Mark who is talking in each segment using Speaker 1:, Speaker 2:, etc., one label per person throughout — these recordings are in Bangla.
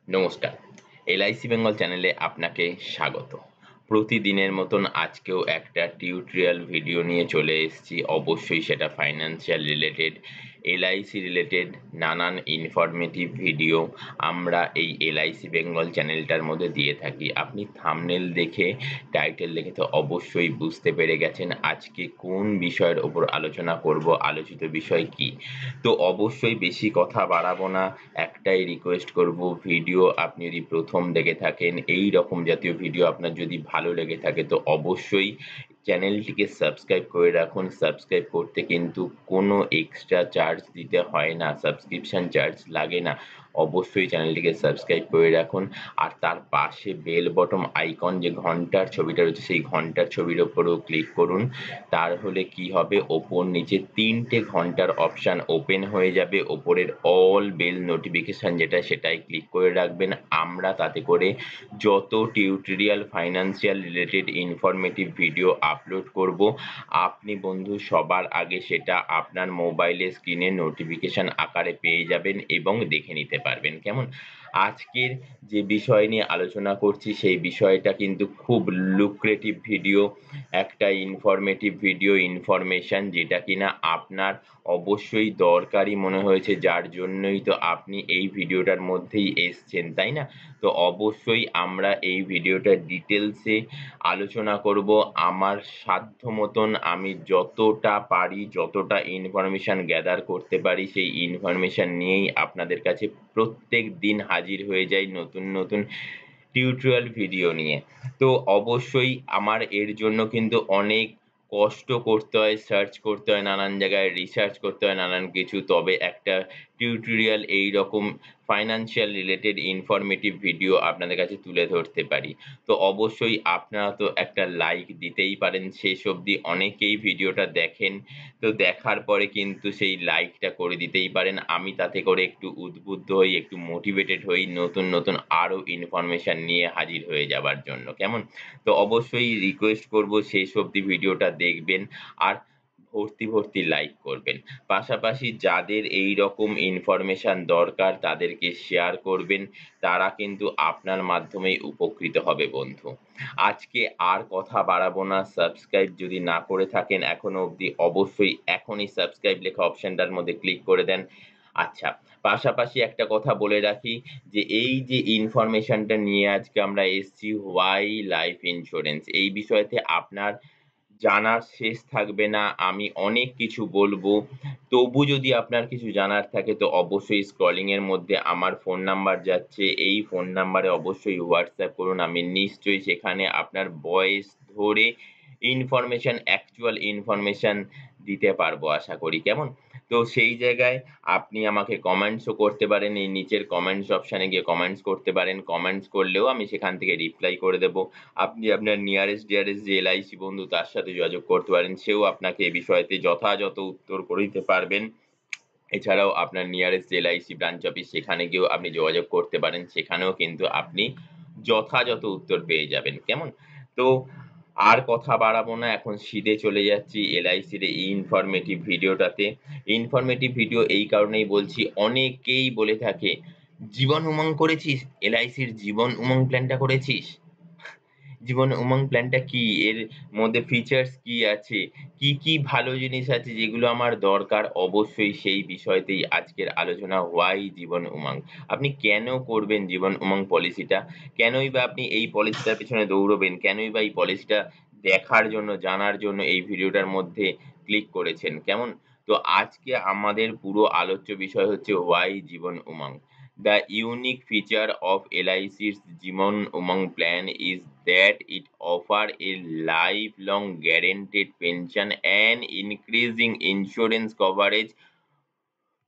Speaker 1: নমস্কার, এলআইসি বেঙ্গল চ্যানেলে আপনাকে স্বাগত। প্রতিদিনের মতন আজকেও একটা টিউটোরিয়াল ভিডিও নিয়ে চলে এসেছি। অবশ্যই সেটা ফাইন্যান্সিয়াল রিলেটেড, এলআইসি রিলেটেড নানান ইনফরমেটিভ ভিডিও আমরা এই এলআইসি বেঙ্গল চ্যানেলটার মধ্যে দিয়ে থাকি। আপনি থাম্বনেল দেখে, টাইটেল দেখে তো অবশ্যই বুঝতে পেরে গেছেন আজকে কোন বিষয়ের ওপর আলোচনা করব, আলোচিত বিষয় কি। তো অবশ্যই বেশি কথা বাড়াবো না, একটাই রিকোয়েস্ট করব, ভিডিও আপনি যদি প্রথম দেখে থাকেন, এই রকম জাতীয় ভিডিও আপনার যদি ভালো লেগে থাকে তো অবশ্যই চ্যানেলটিকে সাবস্ক্রাইব করে রাখুন। সাবস্ক্রাইব করতে কিন্তু কোনো এক্সট্রা চার্জ দিতে হয় না, সাবস্ক্রিপশন চার্জ লাগে না। অবশ্যই চ্যানেলটিকে সাবস্ক্রাইব করে রাখুন। আর তার পাশে বেল বটম আইকন, যে ঘন্টার ছবিটা রয়েছে সেই ঘন্টার ছবির ওপরেও ক্লিক করুন। তার হলে কি হবে, ওপর নিচে ৩টে ঘন্টার অপশান ওপেন হয়ে যাবে। ওপরের অল বেল নোটিফিকেশান যেটা, সেটাই ক্লিক করে রাখবেন। আমরা তাতে করে যত tutorial financial related informative video upload করব, আপনি বন্ধু সবার আগে সেটা আপনার মোবাইলের স্ক্রিনে নোটিফিকেশান আকারে পেয়ে যাবেন এবং দেখে নিতে পারবেন। কেমন? আজকের যে বিষয় নিয়ে আলোচনা করছি সেই বিষয়টা কিন্তু খুব লুক্রেটিভ ভিডিও, একটা ইনফরমেটিভ ভিডিও, ইনফরমেশন যেটা কিনা আপনার অবশ্যই দরকারি মনে হয়েছে, যার জন্যই তো আপনি এই ভিডিওটার মধ্যেই এসছেন, তাই না? তো অবশ্যই আমরা এই ভিডিওটার ডিটেলসে আলোচনা করব। আমার সাধ্য মতন আমি যতটা পারি, যতটা ইনফরমেশন গ্যাদার করতে পারি, সেই ইনফরমেশন নিয়েই আপনাদের কাছে প্রত্যেক দিন হাজির হয়ে যাই নতুন নতুন টিউটোরিয়াল ভিডিও নিয়ে। তো অবশ্যই আমার এর জন্য কিন্তু অনেক কষ্ট করতে হয়, সার্চ করতে হয়, নানান জায়গায় রিসার্চ করতে হয় নানান কিছু, তবে একটা টিউটোরিয়াল এইরকম ফাইন্যান্সিয়াল রিলেটেড ইনফরমেটিভ ভিডিও আপনাদের কাছে তুলে ধরতে পারি। তো অবশ্যই আপনারা তো একটা লাইক দিতেই পারেন। শেষ অবধি অনেকেই ভিডিওটা দেখেন, তো দেখার পরে কিন্তু সেই লাইকটা করে দিতেই পারেন। আমি তাতে করে একটু উদ্বুদ্ধ হই, একটু মোটিভেটেড হই নতুন নতুন আরও ইনফরমেশন নিয়ে হাজির হয়ে যাবার জন্য। কেমন? তো অবশ্যই রিকোয়েস্ট করব শেষ অবধি ভিডিওটা দেখবেন আর ভর্তি ভর্তি লাইক করবেন। পাশাপাশি যাদের এই রকম ইনফরমেশন দরকার তাদেরকে শেয়ার করবেন, তারা কিন্তু আপনার মাধ্যমেই উপকৃত হবে বন্ধু। আজকে আর কথা বাড়াবো না। সাবস্ক্রাইব যদি না করে থাকেন এখনো অবধি, অবশ্যই এখনই সাবস্ক্রাইব লেখা অপশনটার মধ্যে ক্লিক করে দেন। আচ্ছা, পাশাপাশি একটা কথা বলে রাখি, যে এই যে ইনফরমেশনটা নিয়ে আজকে আমরা এসছি, হোয়াই লাইফ ইন্স্যুরেন্স, এই বিষয়তে আপনার জানার শেষ থাকবে না। আমি অনেক কিছু বলবো। তবু যদি আপনার কিছু জানার থাকে তো অবশ্যই স্ক্রলিং এর মধ্যে আমার ফোন নাম্বার যাচ্ছে। এই ফোন নাম্বারে অবশ্যই হোয়াটসঅ্যাপ করুন। আমি নিশ্চয়ই সেখানে আপনার ভয়েস ধরে ইনফরমেশন, অ্যাকচুয়াল ইনফরমেশন দিতে পারবো আশা করি। কেমন? তো সেই জায়গায় আপনি আমাকে কমেন্টসও করতে পারেন। এই নিচের কমেন্টস অপশানে গিয়ে কমেন্টস করতে পারেন। কমেন্টস করলেও আমি সেখান থেকে রিপ্লাই করে দেবো। আপনি আপনার নিয়ারেস্ট ডিয়ারেস্ট যে এলআইসি বন্ধু তার সাথে যোগাযোগ করতে পারেন। সেও আপনাকে এ বিষয়তে যথাযথ উত্তর করে দিতে পারবেন। এছাড়াও আপনার নিয়ারেস্ট যে এলআইসি ব্রাঞ্চ অফিস সেখানে গিয়েও আপনি যোগাযোগ করতে পারেন। সেখানেও কিন্তু আপনি যথাযথ উত্তর পেয়ে যাবেন। কেমন? তো আর কথা বাড়াবো না। এখন সিধে চলে যাচ্ছি এলআইসির এই ইনফরমেটিভ ভিডিওটাতে। ইনফরমেটিভ ভিডিও এই কারণেই বলছি, অনেকেই বলে থাকে, "জীবন উমং করেছিস? এলআইসির জীবন উমং প্ল্যানটা করেছিস?" জীবন উমং প্ল্যানটা কি? এর মধ্যে ফিচার্স কি আছে? কি কি ভালো জিনিস আছে যেগুলো আমার দরকার? অবশ্যই সেই বিষয়তেই আজকের আলোচনা, হোয়াই জীবন উমং। আপনি কেন করবেন জীবন উমং পলিসিটা? কেনই বা আপনি এই পলিসিটার পেছনে দৌড়বেন? কেনই বা এই পলিসিটা দেখার জন্য, জানার জন্য এই ভিডিওটার মধ্যে ক্লিক করেছেন? কেমন? তো আজকে আমাদের পুরো আলোচ্য বিষয় হচ্ছে why Jeevan Umang. The unique feature of LIC's Jeevan Umang Plan is that it offers a lifelong guaranteed pension and increasing insurance coverage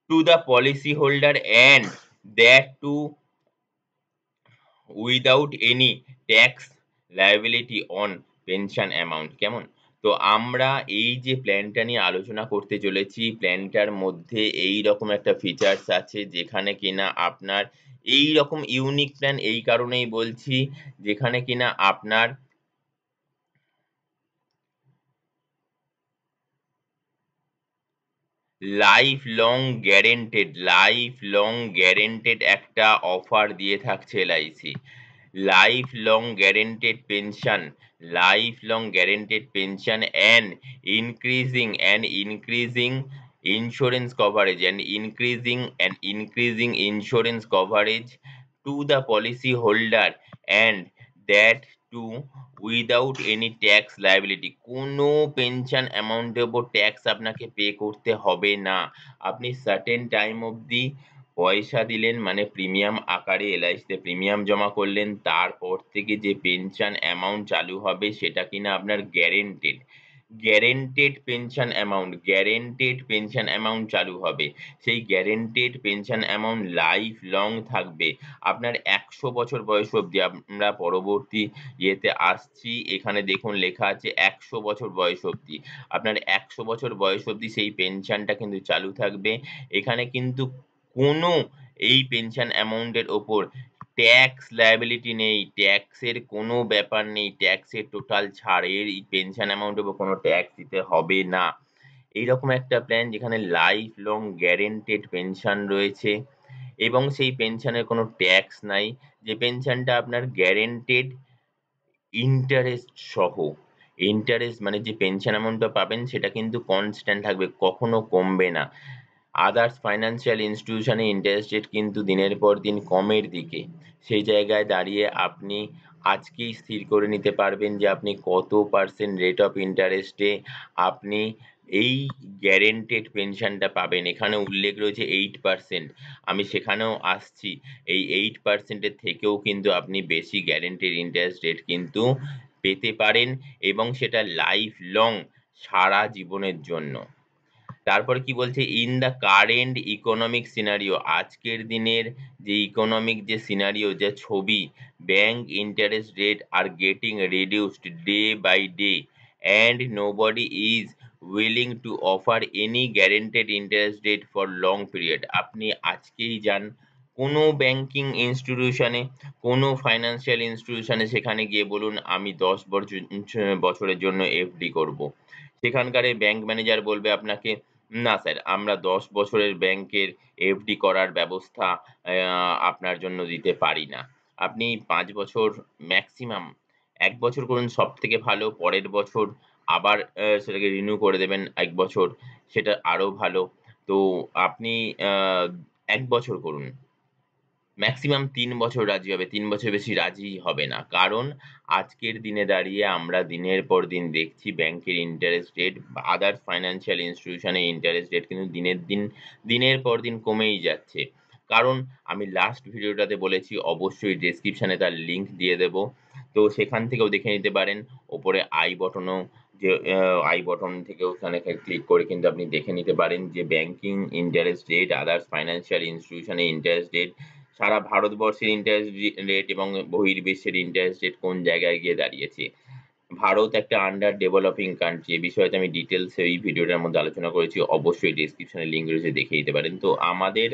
Speaker 1: to the policyholder, and that too without any tax liability on pension amount। কেমন? তো আমরা এই যে প্ল্যানটা নিয়ে আলোচনা করতে চলেছি, প্ল্যানটার মধ্যে এইরকম একটা ফিচার্স আছে যেখানে কিনা আপনার এইরকম ইউনিক প্ল্যান এই কারণেই বলছি, যেখানে কিনা আপনার লাইফ লং গ্যারেন্টেড একটা অফার দিয়ে থাকছে LIC. Life long guaranteed pension, life long guaranteed pension and increasing insurance coverage and increasing insurance coverage to the policy holder, and that too without any tax liability। কোনো পেনশন অ্যামাউন্টের উপর ট্যাক্স আপনাকে পে করতে হবে না। আপনি সার্টেন টাইম অবধি পয়সা দিলেন, মানে প্রিমিয়াম আকারে এলআইসিতে প্রিমিয়াম জমা করলেন, তারপর থেকে যে পেনশন অ্যামাউন্ট চালু হবে সেটা কিনা আপনার গ্যারেন্টেড পেনশন অ্যামাউন্ট চালু হবে। সেই guaranteed pension amount life long থাকবে, আপনার ১০০ বছর বয়স অবধি। আমরা পরবর্তী ইয়েতে আসছি, এখানে দেখুন লেখা আছে ১০০ বছর বয়স অবধি। আপনার ১০০ বছর বয়স অবধি সেই পেনশনটা কিন্তু চালু থাকবে। এখানে কিন্তু কোনো এই পেনশন অ্যামাউন্টের ওপর ট্যাক্স লায়াবিলিটি নেই, ট্যাক্সের কোনো ব্যাপার নেই, ট্যাক্সের টোটাল ছাড়। এই পেনশন অ্যামাউন্টের উপর কোনো ট্যাক্স দিতে হবে না। এইরকম একটা প্ল্যান যেখানে লাইফ লং গ্যারেন্টেড পেনশন রয়েছে এবং সেই পেনশনের কোনো ট্যাক্স নাই, যে পেনশনটা আপনার গ্যারেন্টেড ইন্টারেস্ট সহ। ইন্টারেস্ট মানে যে পেনশন অ্যামাউন্টটা পাবেন সেটা কিন্তু কনস্ট্যান্ট থাকবে, কখনো কমবে না। আদার্স ফাইন্যান্সিয়াল ইনস্টিটিউশনে ইন্টারেস্ট রেট কিন্তু দিনের পর দিন কমের দিকে। সেই জায়গায় দাঁড়িয়ে আপনি আজকেই স্থির করে নিতে পারবেন যে আপনি কত পার্সেন্ট রেট অফ ইন্টারেস্টে আপনি এই গ্যারেন্টেড পেনশনটা পাবেন। এখানে উল্লেখ রয়েছে 8%, আমি সেখানেও আসছি। এই 8%-এর থেকেও কিন্তু আপনি বেশি গ্যারেন্টেড ইন্টারেস্ট রেট কিন্তু পেতে পারেন, এবং সেটা লাইফ লং, সারা জীবনের জন্য। তারপরে কি বলছে, in the current economic scenario, আজকের দিনের যে ইকোনমিক যে সিনারিও, যে ছবি, bank interest rate are getting reduced day by day and nobody is willing to offer any guaranteed interest rate for long period. আপনি আজকেই যান কোনো ব্যাংকিং ইনস্টিটিউশনে, কোনো ফাইন্যান্সিয়াল ইনস্টিটিউশনে, সেখানে গিয়ে বলুন আমি 10 বছরের জন্য এফডি করব। সেখানকার ব্যাংক ম্যানেজার বলবে আপনাকে, না স্যার, আমরা 10 বছরের ব্যাংকের এফডি করার ব্যবস্থা আপনার জন্য দিতে পারি না। আপনি 5 বছর, ম্যাক্সিমাম 1 বছর করুন, সব থেকে ভালো। পরের বছর আবার সেটাকে রিনিউ করে দেবেন 1 বছর, সেটা আরো ভালো। তো আপনি 1 বছর করুন, ম্যাক্সিমাম 3 বছর রাজি হবে, 3 বছর বেশি রাজি হবে না। কারণ আজকের দিনে দাঁড়িয়ে আমরা দিনের পর দিন দেখছি ব্যাংকের ইন্টারেস্ট রেট, আদার্স ফাইন্যান্সিয়াল ইনস্টিটিউশনের ইন্টারেস্ট রেট কিন্তু দিনের পর দিন কমেই যাচ্ছে। কারণ আমি লাস্ট ভিডিওটাতে বলেছি, অবশ্যই ডেসক্রিপশনে তার লিঙ্ক দিয়ে দেব, তো সেখান থেকেও দেখে নিতে পারেন। ওপরে আই বটন থেকেও ওখানে ক্লিক করে কিন্তু আপনি দেখে নিতে পারেন যে banking interest rate, others financial ইনস্টিটিউশনের ইন্টারেস্ট রেট, সারা ভারতবর্ষের ইন্টারেস্ট রেট এবং বহির্বিশ্বের ইন্টারেস্ট রেট কোন জায়গায় গিয়ে দাঁড়িয়েছে। ভারত একটা আন্ডার ডেভেলপিং কান্ট্রি, এ বিষয়ে আমি ডিটেলস এই ভিডিওটার মধ্যে আলোচনা করেছি, অবশ্যই ডেসক্রিপশনে লিঙ্ক রয়েছে, দেখে নিতে পারেন। তো আমাদের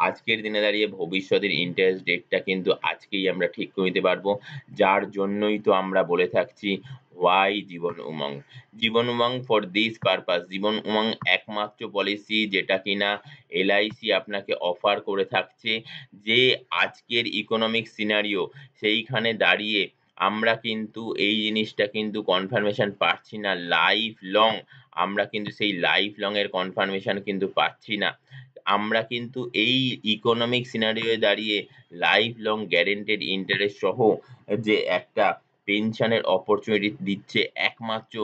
Speaker 1: আজকের দিনে দাঁড়িয়ে ভবিষ্যতের ইন্টারেস্ট রেটটা কিন্তু আজকেই আমরা ঠিক করে নিতে পারবো, যার জন্যই তো আমরা বলে থাকছি why Jeevan Umang. Jeevan Umang for this purpose, Jeevan Umang একমাত্র পলিসি যেটা কিনা এলআইসি আপনাকে অফার করে থাকছে, যে আজকের ইকোনমিক সিনারিও, সেইখানে দাঁড়িয়ে আমরা কিন্তু এই জিনিসটা কিন্তু কনফার্মেশন পাচ্ছি না লাইফ লং। আমরা কিন্তু সেই লাইফ লং এর কনফার্মেশন কিন্তু পাচ্ছি না। আমরা কিন্তু এই ইকোনমিক সিনারিও দাঁড়িয়ে লাইফ লং গ্যারেন্টেড ইন্টারেস্ট সহ যে একটা পেনশনের অপরচুনিটি দিচ্ছে একমাত্র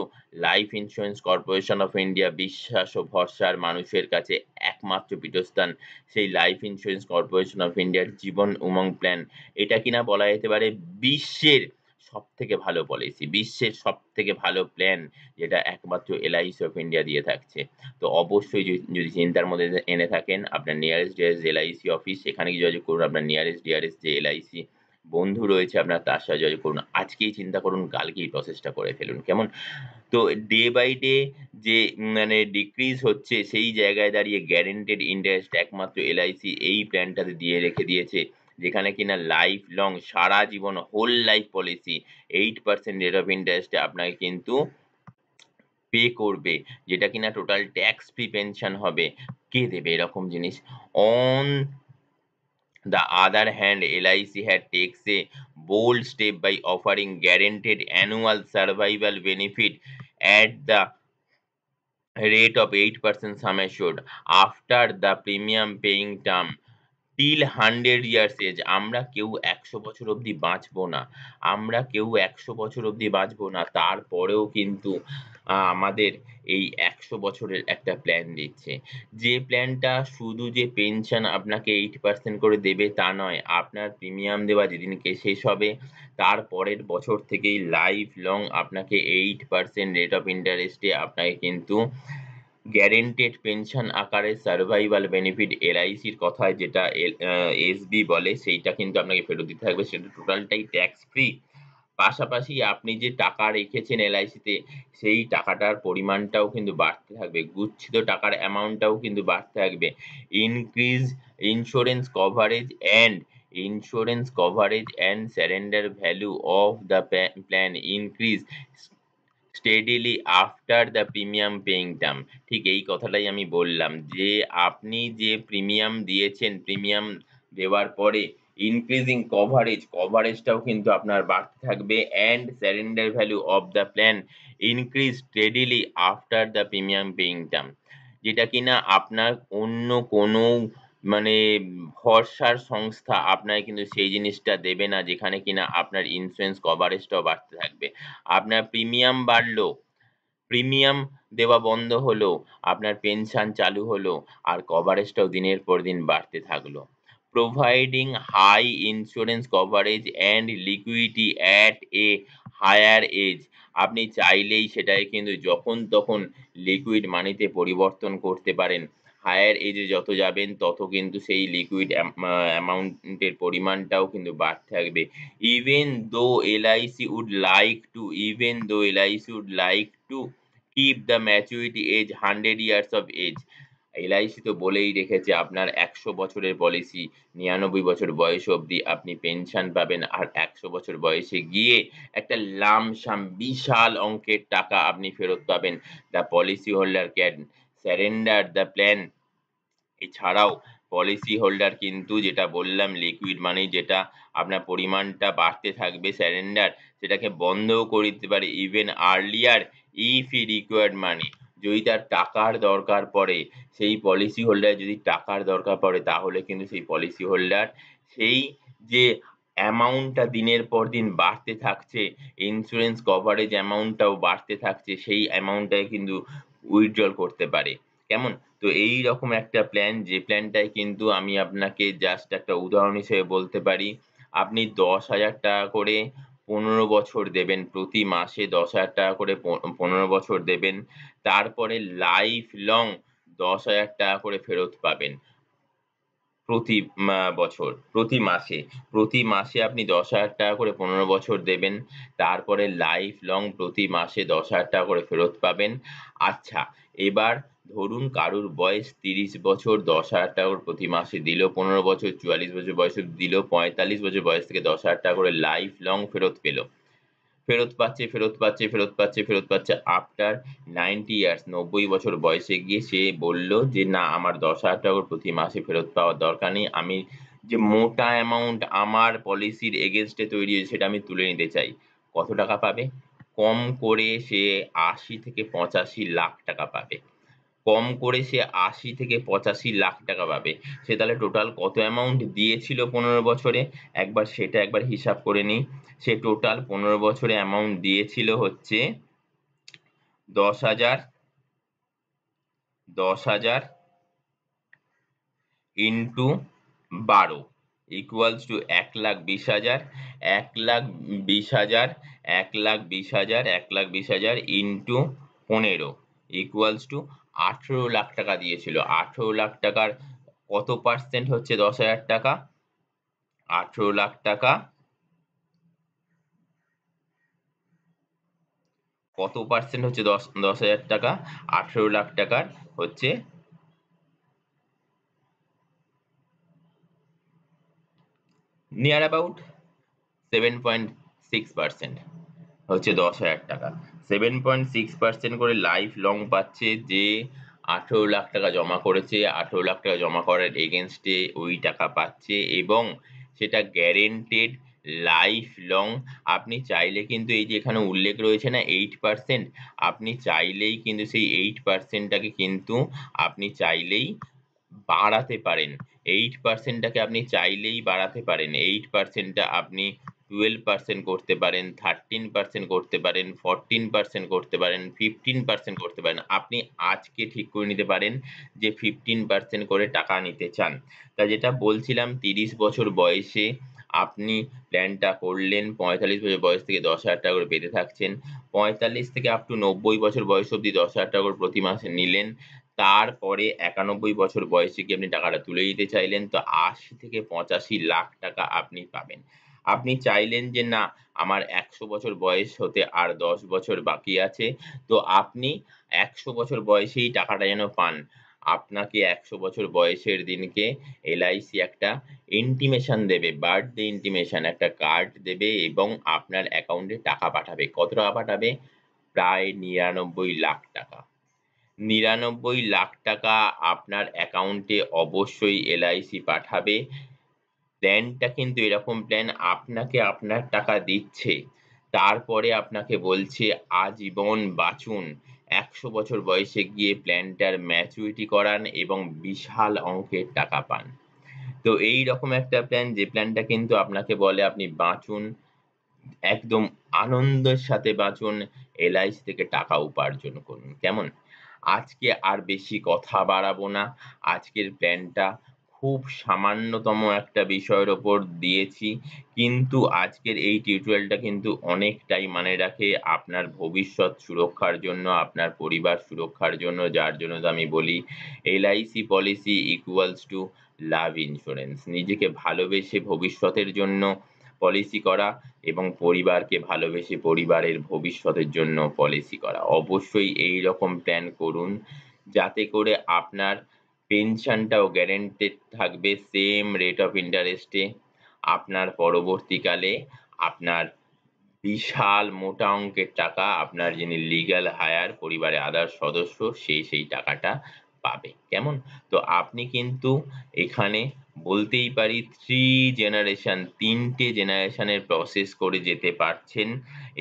Speaker 1: life insurance corporation of India, বিশ্বাস ও ভরসার মানুষের কাছে একমাত্র পীঠস্থান সেই লাইফ ইন্স্যুরেন্স কর্পোরেশন অফ ইন্ডিয়ার জীবন উমং প্ল্যান। এটা কিনা বলা যেতে পারে বিশ্বের সবথেকে ভালো পলিসি, বিশ্বের সবথেকে ভালো প্ল্যান, যেটা একমাত্র এলআইসি অফ ইন্ডিয়া দিয়ে থাকছে। তো অবশ্যই যদি চিন্তার মধ্যে এনে থাকেন, আপনার নিয়ারেস্ট ডিয়ারেস্ট এলআইসি অফিস, সেখানে গিয়ে যোগাযোগ করুন। আপনার নিয়ারেস্ট ডিয়ারেস্ট যে এলআইসি বন্ধু রয়েছে আপনার, তার সাথে যোগাযোগ করুন। আজকেই চিন্তা করুন, কালকেই প্রসেসটা করে ফেলুন, কেমন? তো ডে বাই ডে যে মানে ডিক্রিজ হচ্ছে, সেই জায়গায় দাঁড়িয়ে গ্যারেন্টেড ইন্টারেস্ট একমাত্র এলআইসি এই প্ল্যানটাতে দিয়ে রেখে দিয়েছে, যেখানে কিনা লাইফ লং, সারা জীবন, whole life policy 8% rate of ইন্টারেস্টে আপনাকে কিন্তু পে করবে, যেটা কিনা টোটাল ট্যাক্স ফ্রি পেনশন হবে, কে দেবে এরকম জিনিস? On the other hand, LIC had takes a bold step by offering guaranteed annual survival benefit at the rate of 8% sum assured after the premium paying term till 100 years age। আমরা কেউ 100 বছর অবধি বাঁচবো না, আমরা কেউ 100 বছর অবধি বাঁচবো না, তারপরেও কিন্তু আমাদের এই 100 বছরের একটা প্ল্যান দিচ্ছে। যে প্ল্যানটা শুধু যে পেনশন আপনাকে 8% করে দেবে তা নয়, আপনার প্রিমিয়াম দেওয়া যেদিনকে শেষ হবে তার পরের বছর থেকেই লাইফ লং আপনাকে 8% রেট অফ ইন্টারেস্টে আপনাকে কিন্তু গ্যারেন্টেড পেনশন আকারে সার্ভাইভাল বেনিফিট এলআইসির কথায় যেটা এসবি বলে সেইটা কিন্তু আপনাকে ফেরত দিতে থাকবে, সেটা টোটালটাই ট্যাক্স ফ্রি। পাশাপাশি আপনি যে টাকা রেখেছেন এলআইসিতে সেই টাকাটার পরিমাণটাও কিন্তু বাড়তে থাকবে, গুচ্ছিত টাকার অ্যামাউন্টটাও কিন্তু বাড়তে থাকবে। Increase insurance coverage and surrender value of the plan increase steadily after the premium paying term. ঠিক এই কথাটাই আমি বললাম যে আপনি যে প্রিমিয়াম দিয়েছেন, প্রিমিয়াম দেওয়ার পরে ইনক্রিজিং কভারেজটাও কিন্তু আপনার বাড়তে থাকবে, and surrender value of the plan increase steadily after the premium paying term. যেটা কিনা আপনার অন্য কোনো মানে ভরসার সংস্থা আপনাকে কিন্তু সেই জিনিসটা দেবে না, যেখানে কিনা আপনার ইন্স্যুরেন্স কভারেজটাও বাড়তে থাকবে। আপনার প্রিমিয়াম বাড়লো, প্রিমিয়াম দেওয়া বন্ধ হলো, আপনার পেনশন চালু হলো, আর কভারেজটাও দিনের পর দিন বাড়তে থাকলো। Providing high insurance coverage and liquidity at a higher age. আপনি চাইলেই সেটাকে কিন্তু যখন তখন লিকুইড মানিতে পরিবর্তন করতে পারেন। হায়ার এজে যত যাবেন তত কিন্তু সেই লিকুইড অ্যামাউন্টের পরিমাণটাও কিন্তু বাড়তে থাকবে। Even though LIC would like to keep the maturity age 100 years of age। LIC তো বলেই রেখেছে আপনার 100 বছরের পলিসি, 99 বছর বয়স অবধি আপনি পেনশন পাবেন, আর 100 বছর বয়সে গিয়ে একটা লামসাম বিশাল অঙ্কের টাকা আপনি ফেরত পাবেন। The policy holder can surrender the plan. এছাড়াও পলিসি হোল্ডার কিন্তু যেটা বললাম লিকুইড মানি, যেটা আপনার পরিমাণটা বাড়তে থাকবে সারেন্ডার, সেটাকে বন্ধও করে দিতে পারে even earlier if he required money. যদি তার টাকার দরকার পড়ে, সেই পলিসি হোল্ডার যদি টাকার দরকার পড়ে তাহলে কিন্তু সেই পলিসি হোল্ডার সেই যে অ্যামাউন্টটা দিনের পর দিন বাড়তে থাকছে, ইন্স্যুরেন্স কভারেজ অ্যামাউন্টটাও বাড়তে থাকছে, সেই অ্যামাউন্টটাকে কিন্তু উইথড্রল করতে পারে। কেমন? তো এইরকম একটা প্ল্যান, যে প্ল্যানটায় কিন্তু আমি আপনাকে জাস্ট একটা উদাহরণ হিসেবে বলতে পারি, আপনি 10,000 টাকা করে 15 বছর দেবেন, প্রতি মাসে 10,000 টাকা করে 15 বছর দেবেন, তারপরে লাইফ লং 10,000 টাকা করে ফেরত পাবেন প্রতি বছর, প্রতি মাসে আপনি 10,000 টাকা করে 15 বছর দেবেন, তারপরে লাইফ লং প্রতি মাসে 10,000 টাকা করে ফেরত পাবেন। আচ্ছা, এবার ধরুন কারুর বয়স 30 বছর, 10,000 টাকা করে প্রতি মাসে দিল, 15 বছর, 44 বছর বয়সে দিল, 45 বছর বয়স থেকে 10,000 টাকা করে লাইফ লং ফেরত পেল, ফেরত পাচ্ছে আফটার 90 ইয়ার্স। 90 বছর বয়সে গিয়ে সে বলল যে না, আমার 10,000 টাকা করে প্রতি মাসে ফেরত পাওয়ার দরকার নেই, আমি যে মোটা অ্যামাউন্ট আমার পলিসির এগেনস্টে তৈরি হয়েছে সেটা আমি তুলে নিতে চাই। কত টাকা পাবে? কম করে সে 80 থেকে 85 লাখ টাকা পাবে। কম করে সে 80 থেকে 85 লাখ টাকা পাবে। সে তাহলে টোটাল কত অ্যামাউন্ট দিয়েছিল 15 বছরে, একবার হিসাব করে নিই। সে টোটাল 15 বছরে অ্যামাউন্ট দিয়েছিল হচ্ছে 10,000, 10,000 into 12 equals to 1,20,000, 1,20,000, 1,20,000, 1,20,000 into 15 equals to 18 lakh টাকা দিয়েছিল। 18 লাখ টাকার কত পার্সেন্ট হচ্ছে 10,000 টাকা? 18 লাখ টাকা কত পার্সেন্ট হচ্ছে 10,000 টাকা? 18 লাখ টাকার হচ্ছে নিয়ার অ্যাবাউট 7.6% হচ্ছে 10,000 টাকা। 7.6% করে লাইফ লং পাচ্ছে, যে 18 লাখ টাকা জমা করেছে, 18 লাখ টাকা জমা করার এগেনস্টে ওই টাকা পাচ্ছে, এবং সেটা গ্যারেন্টেড লাইফ লং। আপনি চাইলে কিন্তু এই যে এখানে উল্লেখ রয়েছে না 8%, আপনি চাইলেই কিন্তু সেই 8%টাকে কিন্তু আপনি চাইলেই বাড়াতে পারেন। 8%টাকে আপনি চাইলেই বাড়াতে পারেন। 8%টা আপনি 12% করতে পারেন, 13% করতে পারেন, 14% করতে পারেন, 15% করতে পারেন। আপনি আজকে ঠিক করে নিতে পারেন যে 15% করে টাকা নিতে চান। তা যেটা বলছিলাম, 30 বছর বয়সে আপনি প্ল্যানটা করলেন, 45 বছর বয়স থেকে 10,000 টাকা করে পেতে থাকছেন। 45 থেকে আপ টু 90 বছর বয়স অবধি 10,000 টাকা করে প্রতি মাসে নিলেন। তারপরে 91 বছর বয়সে গিয়ে আপনি টাকাটা তুলে নিতে চাইলেন, তো ৮০ থেকে ৮৫ লাখ টাকা আপনি পাবেন। আপনি চাইলেন যে না, আমার ১০০ বছর বয়স হতে আর ১০ বছর বাকি আছে, তো আপনি ১০০ বছর বয়সেই টাকাটা যেন পান। আপনাকে ১০০ বছর বয়সের দিনকে LIC একটা ইন্টিমেশন দেবে, বার্থডে ইন্টিমেশন একটা কার্ড দেবে, এবং আপনার অ্যাকাউন্টে টাকা পাঠাবে। কত টাকা পাঠাবে? প্রায় ৯৯ লাখ টাকা। ৯৯ লাখ টাকা আপনার অ্যাকাউন্টে অবশ্যই LIC পাঠাবে। প্ল্যানটা কিন্তু এরকম প্ল্যান, আপনাকে আপনার টাকা দিচ্ছে, তারপরে আপনাকে বলছে আজীবন বাঁচুন। ১০০ বছর বয়সে গিয়ে প্ল্যানটার ম্যাচুরিটি করান এবং বিশাল অঙ্কের টাকা পান। তো এইরকম একটা প্ল্যান, যে প্ল্যানটা কিন্তু আপনাকে বলে আপনি বাঁচুন, একদম আনন্দের সাথে বাঁচুন, LIC থেকে টাকা উপার্জন করুন। কেমন? আজকে আর বেশি কথা বাড়াবো না। আজকের প্ল্যানটা খুব সামান্যতম একটা বিষয়ের ওপর দিয়েছি। কিন্তু আজকের এই টিউটোরিয়ালটা কিন্তু অনেকটাই মানে রাখে আপনার ভবিষ্যৎ সুরক্ষার জন্য, আপনার পরিবার সুরক্ষার জন্য। যার জন্য তো আমি বলি LIC policy equals to love insurance. নিজেকে ভালোবেসে ভবিষ্যতের জন্য পলিসি করা, এবং পরিবারকে ভালোবেসে পরিবারের ভবিষ্যতের জন্য পলিসি করা। অবশ্যই এইরকম প্ল্যান করুন, যাতে করে আপনার পেনশনটাও গ্যারান্টেড থাকবে সেম রেট অফ ইন্টারেস্টে। আপনার পরবর্তীকালে আপনার বিশাল মোটা অঙ্কের টাকা আপনার যিনি লিগ্যাল হায়ার পরিবারের আদার্স সদস্য, সে সেই টাকাটা পাবে। কেমন? তো আপনি কিন্তু এখানে বলতেই পারি 3টে জেনারেশনের প্রসেস করে যেতে পারছেন,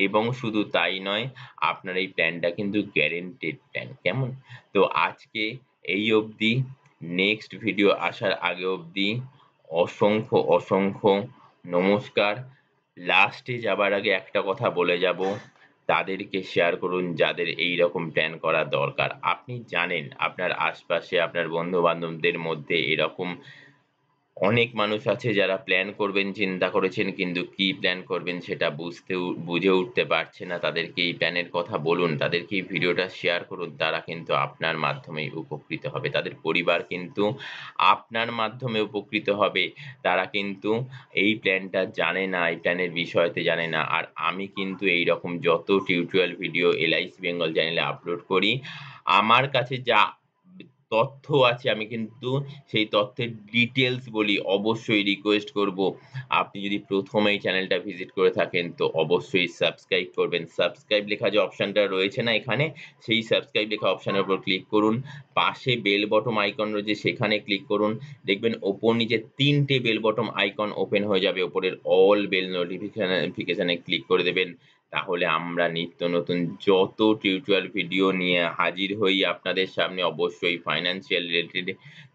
Speaker 1: এবং শুধু তাই নয়, আপনার এই প্ল্যানটা কিন্তু গ্যারেন্টেড প্ল্যান। কেমন? তো আজকে এই অবধি। নেক্সট ভিডিও আসার আগে অবধি অসংখ্য নমস্কার। লাস্টে যাবার আগে একটা কথা বলে যাব, তাদেরকে শেয়ার করুন যাদের এইরকম প্ল্যান করা দরকার। আপনি জানেন আপনার আশপাশে আপনার বন্ধু-বান্ধবদের মধ্যে এরকম অনেক মানুষ আছে যারা প্ল্যান করবেন চিন্তা করেছেন, কিন্তু কি প্ল্যান করবেন সেটা বুঝে উঠতে পারছে না। তাদেরকে এই প্ল্যানের কথা বলুন, তাদেরকে এই ভিডিওটা শেয়ার করুন। তারা কিন্তু আপনার মাধ্যমেই উপকৃত হবে। তাদের পরিবার কিন্তু আপনার মাধ্যমে উপকৃত হবে। তারা কিন্তু এই প্ল্যানটা জানে না, এই প্ল্যানের বিষয়তে জানে না। আর আমি কিন্তু এইরকম যত টিউটোরিয়াল ভিডিও LIC বেঙ্গল চ্যানেলে আপলোড করি, আমার কাছে যা তথ্য আছে আমি কিন্তু সেই তথ্যের ডিটেলস বলি। অবশ্যই রিকোয়েস্ট করব, আপনি যদি প্রথম এই চ্যানেলটা ভিজিট করে থাকেন তো অবশ্যই সাবস্ক্রাইব করবেন। সাবস্ক্রাইব লেখা যে অপশনটা রয়েছে না এখানে, সেই সাবস্ক্রাইব লেখা অপশনের উপর ক্লিক করুন। পাশে বেল বটম আইকন রয়েছে, সেখানে ক্লিক করুন। দেখবেন ওপর নিচে 3টে বেল বটম আইকন ওপেন হয়ে যাবে। ওপরের অল বেল নোটিফিকেশনে ক্লিক করে দেবেন। তাহলে আমরা নিত্য নতুন যত টিউটোরিয়াল ভিডিও নিয়ে হাজির হই আপনাদের সামনে, অবশ্যই ফাইন্যান্সিয়াল রিলেটেড,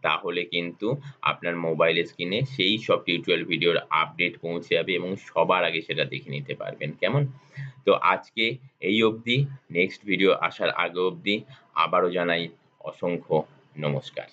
Speaker 1: তাহলে কিন্তু আপনার মোবাইল স্ক্রিনে সেই সব টিউটোরিয়াল ভিডিওর আপডেট পৌঁছে যাবে এবং সবার আগে সেটা দেখে নিতে পারবেন। কেমন? তো আজকে এই অবধি। নেক্সট ভিডিও আসার আগে অবধি আবারও জানাই অসংখ্য নমস্কার।